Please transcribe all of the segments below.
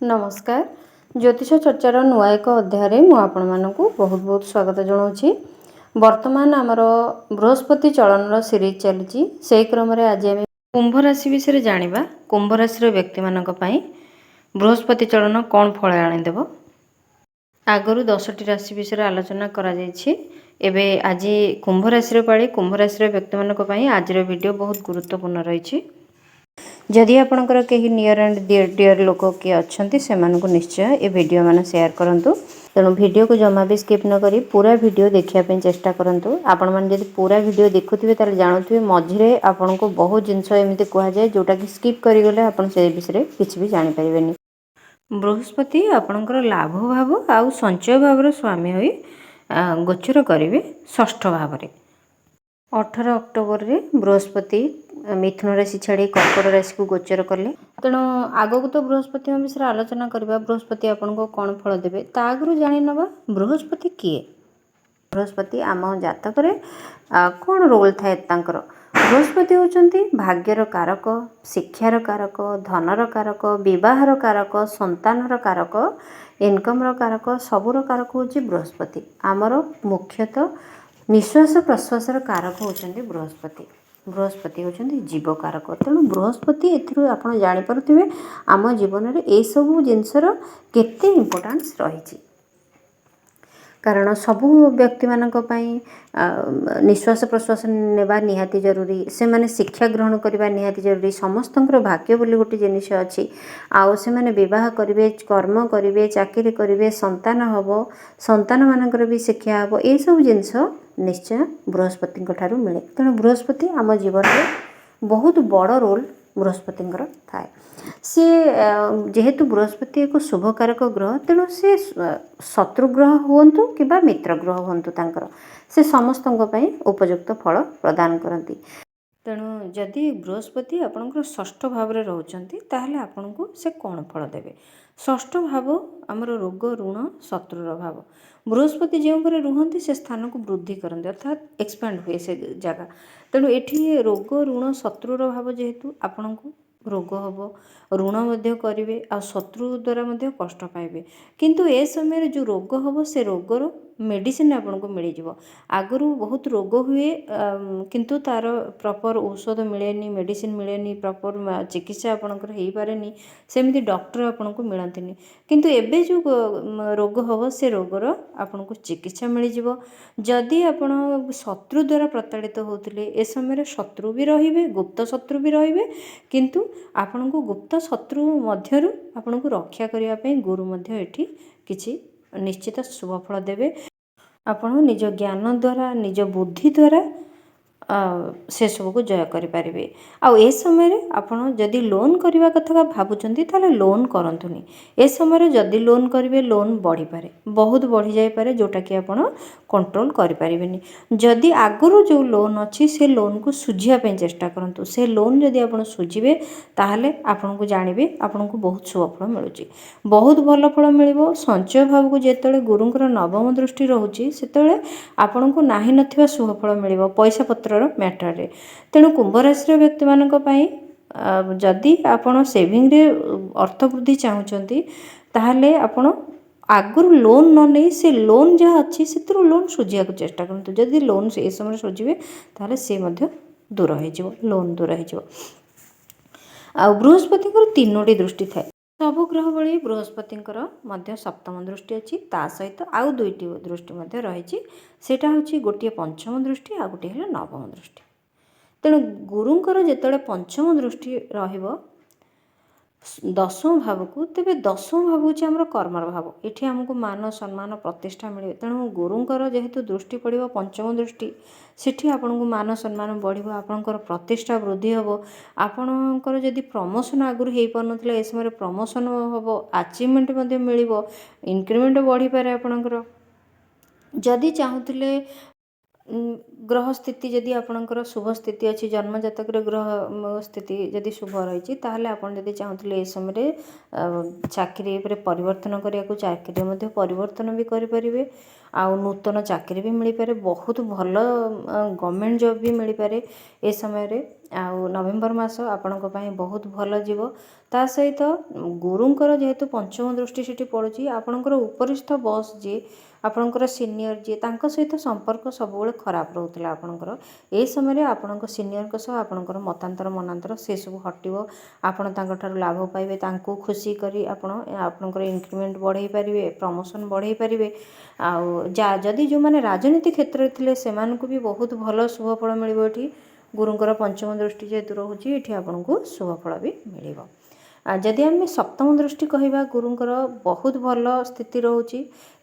नमस्कार ज्योतिष चर्चार नुआ एक अध्याय मु आपको बहुत बहुत स्वागत जनाऊँगी। वर्तमान आमर बृहस्पति चलन सीरीज चली से क्रम आज आम कुंभ राशि विषय जाना। कुंभ राशि व्यक्ति मानक बृहस्पति चलन कौन फल आनीदेव आगु 10टी राशि विषय आलोचना एबे आज कुंभ राशि पाली कुंभ राशि व्यक्ति मानक आज वीडियो बहुत गुरुत्वपूर्ण रही। जदि आपणकर कहीं नियर एंड डियर लोक किए अच्छा से निश्चय ये वीडियो मान शेयर करूँ। तेणु वीडियो को जमा भी स्किप न करी पूरा वीडियो देखापी चेष्टा करूँ। आपण मैंने पूरा वीडियो देखुवे ताले जानूे मझे आपन को बहुत जिनस एमती कहुए जोटा कि स्किप करेंगे आपड़ से विषय किसी भी जानीपर। बृहस्पति आपणकर लाभ भाव आउ संचय भाव स्वामी हो गोचर करेंगे षष्ठ भाव। 18 अक्टोबर रे बृहस्पति मिथुन राशि छाड़ी कर्कट राशि को गोचर कले। तेणु आगक तो बृहस्पति विषय आलोचना करवा बृहस्पति आपन को कौन फल देवे ता आगु जानी नवा। बृहस्पति किए बृहस्पति आम जातक कौन रोल थाए तांकर। बृहस्पति होचंती भाग्यर कारक, शिक्षार कारक, धनर कारक, विवाहर कारक, संतानर कारक, इनकम कारक, सबुर कारक होची बृहस्पति। आमर मुख्यतः निश्वास प्रश्वास कारक होचंती बृहस्पति। बृहस्पति होचंती जीव कारक। तेणु बृहस्पति एथिरु आपण जानि पारुथिबे आम जीवन रे ए सब जिनसर केते इंपोर्टेंस रही। कारण सबु व्यक्ति मानक पई निश्वास प्रश्वास नेबा निहाती जरूरी। से माने शिक्षा ग्रहण करबा निहाती जरूरी। समस्तंकर भाग्य बोली गोटे जिनिस अछि। आउ से माने विवाह करिवे, कर्म करिवे, चाकरी करिवे, संतान हबो, संतान मानकर भी शिक्षा हबो। ए सब जिनिस निश्चय बृहस्पति ठारू मिले। तेणु बृहस्पति आम जीवन में बहुत बड़ रोल बृहस्पति थाए। सी जेहेतु बृहस्पति एक शुभकारक ग्रह तेणु सी शत्रु ग्रह हुंतु कि मित्र ग्रह हुंतु तांकर से समस्त उपयुक्त फल प्रदान करती। तेणु जदि बृहस्पति आपणकर षष्ठ भाव में रोचंती ताहले आपनको से कौन फल देवे। षष्ठ भाव आमर रोग ऋण शत्रुर भाव। बृहस्पति जो रुहति से स्थान को वृद्धि करते अर्थात एक्सपैंड हुए से जगह। तेणु ये रोग ऋण शत्रुर भाव जेहेतु आपण को रोग हम ऋण करेंगे आ शत्रु द्वारा कष्ट पाइबे। किंतु ए समय जो रोग हम से रोगर मेडिसिन आपन को मिल जाव। आगु बहुत रोग हुए किंतु तार प्रॉपर औषध मिलेनी, मेडिसिन मिलेनी, प्रॉपर चिकित्सा आपनकर हो पारेनी, सेमती डॉक्टर आपन को मिलती। किंतु एबे जो रोग हम से रोगर आपन को चिकित्सा मिल जाव। जदि आपण शत्रु द्वारा प्रताड़ित होते ए समय शत्रु भी रहिबे, गुप्त शत्रु भी रहिबे। किंतु आपण को गुप्त शत्रु मध्यरु आपण को रक्षा करिया पई गुरु मध्य एठी किछि निश्चित शुभ फल देवे। आपण निज ज्ञान द्वारा निज बुद्धि द्वारा से सब को जय करें। आउ ए समय आपण जदि लोन करने कथा भावुंट ताले लोन करंतुनी। ए समय जदि लोन करेंगे लोन बढ़ी पारे, बहुत बढ़ी जाई पारे, जोटा कि आपण कंट्रोल करें। जदि आगुरी जो लोन अच्छी से लोन को सुझिया चेष्टा करंतु। से लोन जदि आपण सुझिबे ताहले आपण को जानिबे आपण को बहुत शुभ फल मिलुची, बहुत भल फल मिलिबो। संचय भाव को जेतेबेले गुरुंकर नवम दृष्टि रहुची सेतेबेले आपण को नाही नथिबा शुभ फल मिलिबो पैसा पत्रर मैटर रे। तेणु कुंभ राशि व्यक्ति मानक पई जदि आपण सेविंग रे अर्थ वृद्धि चाहूचंती ताहले आपण आगुर लोन न नहीं से लोन जहाँ अच्छी से लोन सुझिया को चेष्टा करते। जदि लोन से समय सुझिबे ताहले से मध्य दूर हो लोन दूर हो। आ बृहस्पति तीनोटी दृष्टि थाए। सबु ग्रह भली बृहस्पति सप्तम दृष्टि अच्छी ता सहित आउ दुईटी दृष्टि रही। सेटा हूँ गोटे पंचम दृष्टि आ गोटे नवम दृष्टि। तेणु गुरुंकर जेतेबेले पंचम दृष्टि रहिबो दशम भाव को, तेबे दशम भाव हूँ आमर कर्मर भाव। ये आमको मान सम्मान प्रतिष्ठा मिले। तेणु गुरुंकर जेहेतु दृष्टि पड़ो पंचम दृष्टि सेठी आपन को मान सम्मान बढ़िबो, आपनकर प्रतिष्ठा वृद्धि होबो। आपनकर जदि प्रमोशन आगुर हो पारनथिला ए समय प्रमोशन होबो, अचीवमेंट मध्ये मिलिबो, इंक्रीमेंट बढ़ी पारे। आपनकर जदि चाहूतिले ଗ୍ରହ ସ୍ଥିତି ଯଦି ଆପଣଙ୍କର ଶୁଭ ସ୍ଥିତି ଅଛି, ଜନ୍ମ ଜାତକରେ ଗ୍ରହ ସ୍ଥିତି ଯଦି ଶୁଭ ରହିଛି, ତାହେଲେ ଆପଣ ଯଦି ଚାହୁଁଥିଲେ ଏ ସମୟରେ ଚାକିରି ଉପରେ ପରିବର୍ତ୍ତନ କରିବାକୁ, ଚାକିରିରେ ମଧ୍ୟ ପରିବର୍ତ୍ତନ ବି କରିପାରିବେ। ଆଉ ନୂତନ ଚାକିରି ବି ମିଳିପାରେ, ବହୁତ ଭଲ ଗଭର୍ଣ୍ଣମେଣ୍ଟ ଜବ୍ ବି ମିଳିପାରେ ଏ ସମୟରେ। ଆଉ ନଭେମ୍ବର ମାସ ଆପଣଙ୍କ ପାଇଁ ବହୁତ ଭଲ ଯିବ। ତା ସହିତ ଗୁରୁଙ୍କର ଯେହେତୁ ପଞ୍ଚମ ଦୃଷ୍ଟି ସେଠି ପଡ଼ୁଛି, ଆପଣଙ୍କର ଉପରିସ୍ଥ ବସ୍ ଯିଏ, ଆପଣଙ୍କର ସିନିୟର ଯିଏ, ତାଙ୍କ ସହିତ ସମ୍ପର୍କ ସବୁବେଳେ ଖରାପ ରହୁଥିଲା ଆପଣଙ୍କର। ଏ ସମୟରେ ଆପଣଙ୍କ ସିନିୟରଙ୍କ ସହ ଆପଣଙ୍କର ମତାନ୍ତର ମନାନ୍ତର ସେସବୁ ହଟିବ। ଆପଣ ତାଙ୍କଠାରୁ ଲାଭ ପାଇବେ, ତାଙ୍କୁ ଖୁସି କରି ଆପଣଙ୍କର ଇନକ୍ରିମେଣ୍ଟ ବଢ଼େଇ ପାରିବେ, ପ୍ରମୋସନ୍ ବଢ଼େଇ ପାରିବେ। ଆଉ ଯଦି ଯେଉଁମାନେ ରାଜନୀତି କ୍ଷେତ୍ରରେ ଥିଲେ ସେମାନଙ୍କୁ ବି ବହୁତ ଭଲ ଶୁଭଫଳ ମିଳିବ। ଏଠି ଗୁରୁଙ୍କର ପଞ୍ଚମ ଦୃଷ୍ଟି ଯେହେତୁ ରହୁଛି, ଏଠି ଆପଣଙ୍କୁ ଶୁଭଫଳ ବି ମିଳିବ। ଯଦି ଆମେ ସପ୍ତମ ଦୃଷ୍ଟି କହିବା, ଗୁରୁଙ୍କର ବହୁତ ଭଲ ସ୍ଥିତି ରହୁଛି।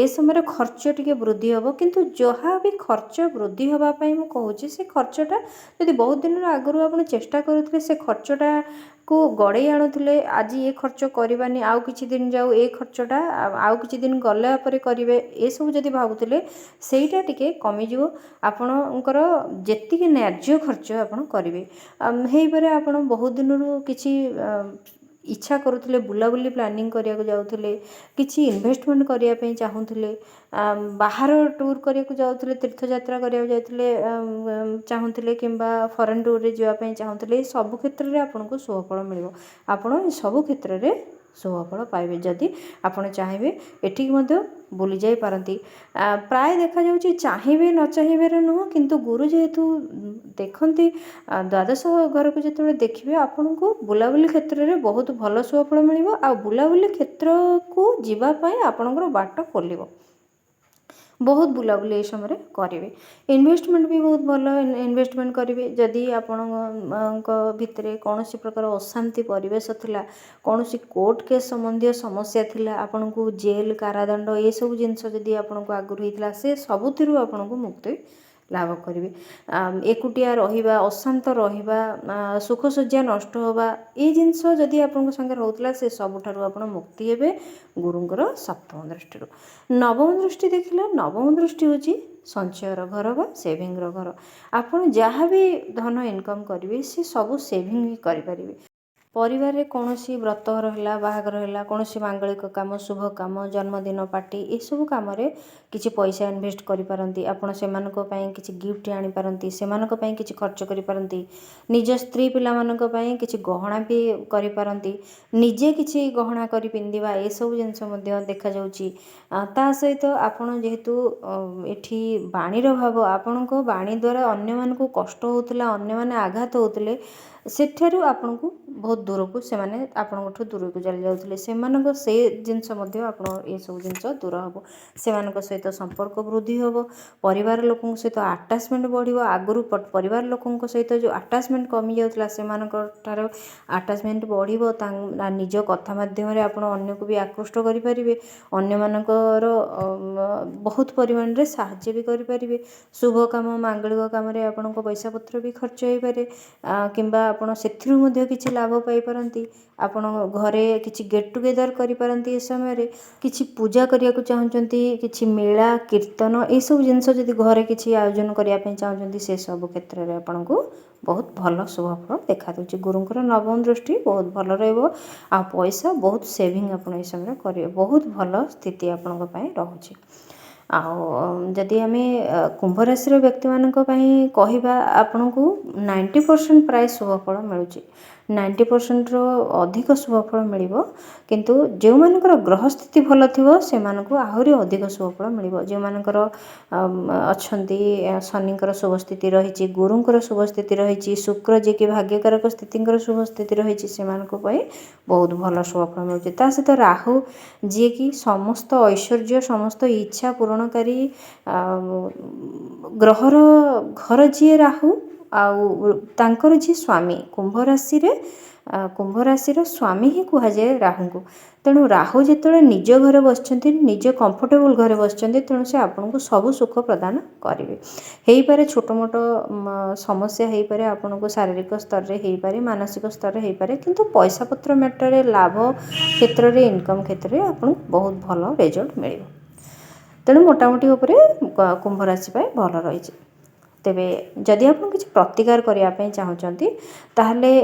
ଏ ସମୟରେ ଖର୍ଚ୍ଚ ଟିକେ ବୃଦ୍ଧି ହେବ, କିନ୍ତୁ ଯାହା ବି ଖର୍ଚ୍ଚ ବୃଦ୍ଧି ହେବା ପାଇଁ ମୁଁ କହୁଛି, ସେ ଖର୍ଚ୍ଚଟା ଯଦି ବହୁତ ଦିନର ଆଗରୁ ଆପଣ ଚେଷ୍ଟା କରୁଥିଲେ ସେ ଖର୍ଚ୍ଚଟାକୁ ଗଡ଼େଇ ଆଣୁଥିଲେ, ଆଜି ଏ ଖର୍ଚ୍ଚ କରିବାନି, ଆଉ କିଛି ଦିନ ଯାଉ, ଏ ଖର୍ଚ୍ଚଟା ଆଉ କିଛି ଦିନ ଗଲା ପରେ କରିବେ, ଏସବୁ ଯଦି ଭାବୁଥିଲେ ସେଇଟା ଟିକେ କମିଯିବ। ଆପଣଙ୍କର ଯେତିକି ନ୍ୟାଯ୍ୟ ଖର୍ଚ୍ଚ ଆପଣ କରିବେ। ହେଇପାରେ ଆପଣ ବହୁତ ଦିନରୁ କିଛି ଇଚ୍ଛା କରୁଥିଲେ, ବୁଲାବୁଲି ପ୍ଲାନିଂ କରିବାକୁ ଯାଉଥିଲେ, କିଛି ଇନଭେଷ୍ଟମେଣ୍ଟ କରିବା ପାଇଁ ଚାହୁଁଥିଲେ, ବାହାର ଟୁର୍ କରିବାକୁ ଯାଉଥିଲେ, ତୀର୍ଥଯାତ୍ରା କରିବାକୁ ଯାଉଥିଲେ, ଚାହୁଁଥିଲେ, କିମ୍ବା ଫରେନ୍ ଟୁର୍ରେ ଯିବା ପାଇଁ ଚାହୁଁଥିଲେ, ଏ ସବୁ କ୍ଷେତ୍ରରେ ଆପଣଙ୍କୁ ଶୁଭଫଳ ମିଳିବ। ଆପଣ ଏ ସବୁ କ୍ଷେତ୍ରରେ ଶୁଭଫଳ ପାଇବେ। ଯଦି ଆପଣ ଚାହିଁବେ ଏଠିକି ମଧ୍ୟ ବୁଲି ଯାଇପାରନ୍ତି। ପ୍ରାୟ ଦେଖାଯାଉଛି ଚାହିଁବେ ନ ଚାହିଁବାର ନୁହଁ, କିନ୍ତୁ ଗୁରୁ ଯେହେତୁ ଦେଖନ୍ତି ଦ୍ୱାଦଶ ଘରକୁ ଯେତେବେଳେ ଦେଖିବେ, ଆପଣଙ୍କୁ ବୁଲାବୁଲି କ୍ଷେତ୍ରରେ ବହୁତ ଭଲ ଶୁଭଫଳ ମିଳିବ। ଆଉ ବୁଲାବୁଲି କ୍ଷେତ୍ରକୁ ଯିବା ପାଇଁ ଆପଣଙ୍କର ବାଟ ଖୋଲିବ। ବହୁତ ବୁଲାବୁଲି ଏ ସମୟରେ କରିବେ। ଇନଭେଷ୍ଟମେଣ୍ଟ ବି ବହୁତ ଭଲ ଇନଭେଷ୍ଟମେଣ୍ଟ କରିବେ। ଯଦି ଆପଣଙ୍କ ଭିତରେ କୌଣସି ପ୍ରକାର ଅଶାନ୍ତି ପରିବେଶ ଥିଲା, କୌଣସି କୋର୍ଟ କେସ୍ ସମ୍ବନ୍ଧୀୟ ସମସ୍ୟା ଥିଲା, ଆପଣଙ୍କୁ ଜେଲ୍, କାରାଦଣ୍ଡ ଏସବୁ ଜିନିଷ ଯଦି ଆପଣଙ୍କୁ ଆଗରୁ ହେଇଥିଲା, ସେ ସବୁଥିରୁ ଆପଣଙ୍କୁ ମୁକ୍ତି ଲାଭ କରିବେ। ଏକୁଟିଆ ରହିବା, ଅଶାନ୍ତ ରହିବା, ସୁଖସଜ୍ଜା ନଷ୍ଟ ହେବା, ଏଇ ଜିନିଷ ଯଦି ଆପଣଙ୍କ ସାଙ୍ଗରେ ହେଉଥିଲା, ସେ ସବୁଠାରୁ ଆପଣ ମୁକ୍ତି ହେବେ ଗୁରୁଙ୍କର ସପ୍ତମ ଦୃଷ୍ଟିରୁ। ନବମ ଦୃଷ୍ଟି ଦେଖିଲେ, ନବମ ଦୃଷ୍ଟି ହେଉଛି ସଞ୍ଚୟର ଘର ବା ସେଭିଂର ଘର। ଆପଣ ଯାହା ବି ଧନ ଇନକମ୍ କରିବେ, ସେ ସବୁ ସେଭିଂ ବି କରିପାରିବେ। ପରିବାରରେ କୌଣସି ବ୍ରତଘର ହେଲା, ବାହାଘର ହେଲା, କୌଣସି ମାଙ୍ଗଳିକ କାମ, ଶୁଭ କାମ, ଜନ୍ମଦିନ ପାର୍ଟି, ଏସବୁ କାମରେ କିଛି ପଇସା ଇନଭେଷ୍ଟ କରିପାରନ୍ତି। ଆପଣ ସେମାନଙ୍କ ପାଇଁ କିଛି ଗିଫ୍ଟ ଆଣିପାରନ୍ତି, ସେମାନଙ୍କ ପାଇଁ କିଛି ଖର୍ଚ୍ଚ କରିପାରନ୍ତି। ନିଜ ସ୍ତ୍ରୀ ପିଲାମାନଙ୍କ ପାଇଁ କିଛି ଗହଣା ବି କରିପାରନ୍ତି, ନିଜେ କିଛି ଗହଣା କରି ପିନ୍ଧିବା, ଏସବୁ ଜିନିଷ ମଧ୍ୟ ଦେଖାଯାଉଛି। ତା ସହିତ ଆପଣ ଯେହେତୁ ଏଠି ବାଣୀର ଭାବ, ଆପଣଙ୍କ ବାଣୀ ଦ୍ୱାରା ଅନ୍ୟମାନଙ୍କୁ କଷ୍ଟ ହେଉଥିଲା, ଅନ୍ୟମାନେ ଆଘାତ ହେଉଥିଲେ, ସେଠାରୁ ଆପଣଙ୍କୁ ବହୁତ ଦୂରକୁ ସେମାନେ ଆପଣଙ୍କଠୁ ଦୂରକୁ ଚାଲି ଯାଉଥିଲେ, ସେମାନଙ୍କ ସେ ଜିନିଷ ମଧ୍ୟ ଆପଣ ଏସବୁ ଜିନିଷ ଦୂର ହେବ। ସେମାନଙ୍କ ସହିତ ସମ୍ପର୍କ ବୃଦ୍ଧି ହେବ, ପରିବାର ଲୋକଙ୍କ ସହିତ ଆଟାଚମେଣ୍ଟ ବଢ଼ିବ। ଆଗରୁ ପରିବାର ଲୋକଙ୍କ ସହିତ ଯେଉଁ ଆଟାଚମେଣ୍ଟ କମିଯାଉଥିଲା, ସେମାନଙ୍କ ଠାରୁ ଆଟାଚମେଣ୍ଟ ବଢ଼ିବ। ନିଜ କଥା ମାଧ୍ୟମରେ ଆପଣ ଅନ୍ୟକୁ ବି ଆକୃଷ୍ଟ କରିପାରିବେ, ଅନ୍ୟମାନଙ୍କର ବହୁତ ପରିମାଣରେ ସାହାଯ୍ୟ ବି କରିପାରିବେ। ଶୁଭ କାମ, ମାଙ୍ଗଳିକ କାମରେ ଆପଣଙ୍କ ପଇସା ପତ୍ର ବି ଖର୍ଚ୍ଚ ହୋଇପାରେ, କିମ୍ବା ଆପଣ ସେଥିରୁ ମଧ୍ୟ କିଛି ଲାଭ ପାଇପାରନ୍ତି। ଆପଣ ଘରେ କିଛି ଗେଟ୍ ଟୁଗେଦର୍ କରିପାରନ୍ତି ଏ ସମୟରେ। କିଛି ପୂଜା କରିବାକୁ ଚାହୁଁଛନ୍ତି, କିଛି ମେଳା, କୀର୍ତ୍ତନ, ଏସବୁ ଜିନିଷ ଯଦି ଘରେ କିଛି ଆୟୋଜନ କରିବା ପାଇଁ ଚାହୁଁଛନ୍ତି, ସେସବୁ କ୍ଷେତ୍ରରେ ଆପଣଙ୍କୁ ବହୁତ ଭଲ ଶୁଭଫଳ ଦେଖାଦେଉଛି। ଗୁରୁଙ୍କର ନବମ ଦୃଷ୍ଟି ବହୁତ ଭଲ ରହିବ। ଆଉ ପଇସା ବହୁତ ସେଭିଂ ଆପଣ ଏ ସମୟରେ କରିବେ, ବହୁତ ଭଲ ସ୍ଥିତି ଆପଣଙ୍କ ପାଇଁ ରହୁଛି। ଆଉ ଯଦି ଆମେ କୁମ୍ଭ ରାଶିର ବ୍ୟକ୍ତିମାନଙ୍କ ପାଇଁ କହିବା, ଆପଣଙ୍କୁ 90% ପ୍ରାୟ ଶୁଭଫଳ ମିଳୁଛି। 90%ର ଅଧିକ ଶୁଭଫଳ ମିଳିବ। କିନ୍ତୁ ଯେଉଁମାନଙ୍କର ଗ୍ରହସ୍ଥିତି ଭଲ ଥିବ, ସେମାନଙ୍କୁ ଆହୁରି ଅଧିକ ଶୁଭଫଳ ମିଳିବ। ଯେଉଁମାନଙ୍କର ଅଛନ୍ତି, ଶନିଙ୍କର ଶୁଭସ୍ଥିତି ରହିଛି, ଗୁରୁଙ୍କର ଶୁଭସ୍ଥିତି ରହିଛି, ଶୁକ୍ର ଯିଏକି ଭାଗ୍ୟକାରକ ସ୍ଥିତିଙ୍କର ଶୁଭସ୍ଥିତି ରହିଛି, ସେମାନଙ୍କ ପାଇଁ ବହୁତ ଭଲ ଶୁଭଫଳ ମିଳୁଛି। ତା ସହିତ ରାହୁ ଯିଏକି ସମସ୍ତ ଐଶ୍ୱର୍ଯ୍ୟ, ସମସ୍ତ ଇଚ୍ଛା ପୂରଣକାରୀ ଗ୍ରହର ଘର ଯିଏ ରାହୁ, ଆଉ ତାଙ୍କର ଯିଏ ସ୍ୱାମୀ, କୁମ୍ଭ ରାଶିର ସ୍ୱାମୀ ହିଁ କୁହାଯାଏ ରାହୁଙ୍କୁ। ତେଣୁ ରାହୁ ଯେତେବେଳେ ନିଜ ଘରେ ବସିଛନ୍ତି, ନିଜ କମ୍ଫର୍ଟେବୁଲ୍ ଘରେ ବସିଛନ୍ତି, ତେଣୁ ସେ ଆପଣଙ୍କୁ ସବୁ ସୁଖ ପ୍ରଦାନ କରିବେ। ହେଇପାରେ ଛୋଟ ମୋଟ ସମସ୍ୟା ହେଇପାରେ, ଆପଣଙ୍କୁ ଶାରୀରିକ ସ୍ତରରେ ହେଇପାରେ, ମାନସିକ ସ୍ତରରେ ହେଇପାରେ, କିନ୍ତୁ ପଇସା ପତ୍ର ମ୍ୟାଟରରେ, ଲାଭ କ୍ଷେତ୍ରରେ, ଇନକମ୍ କ୍ଷେତ୍ରରେ ଆପଣଙ୍କୁ ବହୁତ ଭଲ ରେଜଲ୍ଟ ମିଳିବ। ତେଣୁ ମୋଟାମୋଟି ଉପରେ କୁମ୍ଭ ରାଶି ପାଇଁ ଭଲ ରହିଛି। तेबे जदि आप किसी प्रतिकार करने चाहते ताहले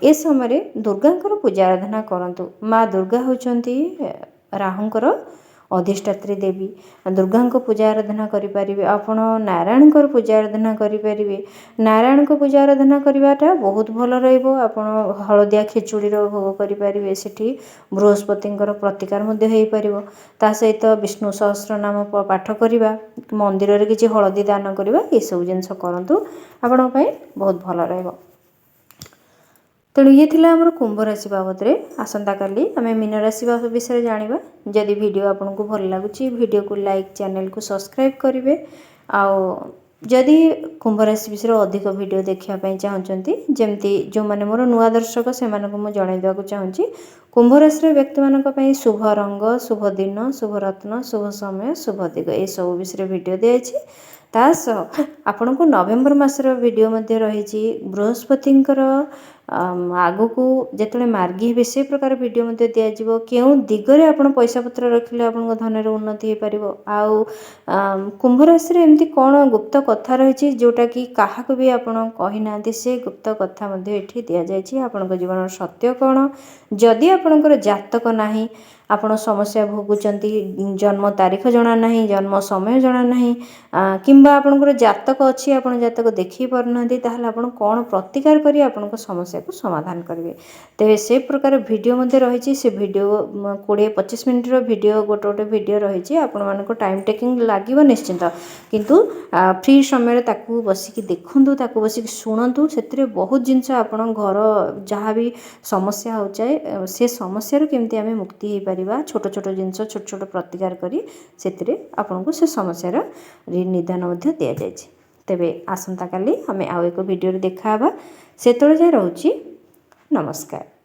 ए समय दुर्गांकर पूजा आराधना करंतु। माँ दुर्गा होचंती राहुंकर अधिष्ठात्री देवी। दुर्गा पूजा आराधना करें। आपण नारायण पूजा आराधना करें। नारायण को पूजा आराधना करवाटा बहुत भल रहिबो। आपण हलदिया खिचुड़ी भोग करें। सेठी बृहस्पति प्रतिकार हो पारिबो। ता सहित विष्णु सहस्र नाम पाठ करवा, मंदिर रे किछि हलदी दान करवा, ये सब जिनस करंतु आपण बहुत भल रहिबो। तेणु ये थिला हमर कुंभ राशि बाबद रे। आसंता काली आमे मीन राशि विषय जानिबा। जदि वीडियो आपनको भल लागुची वीडियो को लाइक, चैनल को सब्सक्राइब करिवे। आउ जदि कुंभ राशि विषय अधिक वीडियो देखिया पई चाहउचंती, जेमती जो माने मोर नुआ दर्शक से मानको मु जणाइ देबा को चाहूची, कुंभ राशि रे व्यक्ति मानक पई शुभ रंग, शुभ दिन, शुभ रत्न, शुभ समय, शुभ दिग ए सब विषय वीडियो दियाछि। तासह आपनको नवेम्बर मासर वीडियो मध्ये रहिछि बृहस्पतिंकर आगु को जेतले मार्गी हेबे से प्रकार वीडियो मध्ये दिया जिवो। केउ दिगरे आपण पैसा पत्र रखिले आपनको धन रे उन्नति हे परिबो। आउ कुंभ राशि रे एमती कोन गुप्त कथा रहिछि जोटा कि काहाको भी आपण कहि नांती, से गुप्त कथा मध्ये एठी दिया जायछि। आपनको जीवन सत्य कोन, जदि आपणकर जातक नाही, आपण समस्या भोगुचंती, जन्म तारीख जना नाही, जन्म समय जना नाही, किंबा आपणकर जातक अछि, आपण जातक देखि परनांती, ताहले आपण कोन प्रतिकार करी आपणको समस्या को समाधान करिवे। तेबे से प्रकार वीडियो मध्ये रहिछि। से वीडियो 20-25 मिनिट रो वीडियो गोटे वीडियो रहिछि। आपण मानको टाइम टेकिंग लागिवो निश्चिंत, किंतु फ्री समय ताकू बसिकी देखंतु, ताकू बसिकी सुनंतु। सेतिरे बहुत जिंस आपण घर जहाँ भी समस्या हो जाए से समस्या रो केमती आमे मुक्ति हे परिबा, छोट छोट जिंस छोट छोट प्रतिकार करी सेतिरे आपनको से समस्या रो निदान मध्ये दिया जायछि। तेबे आसंता काली आमे आउ एक वीडियो रे देखा हबा। सेतळे जाय रहउछि। नमस्कार।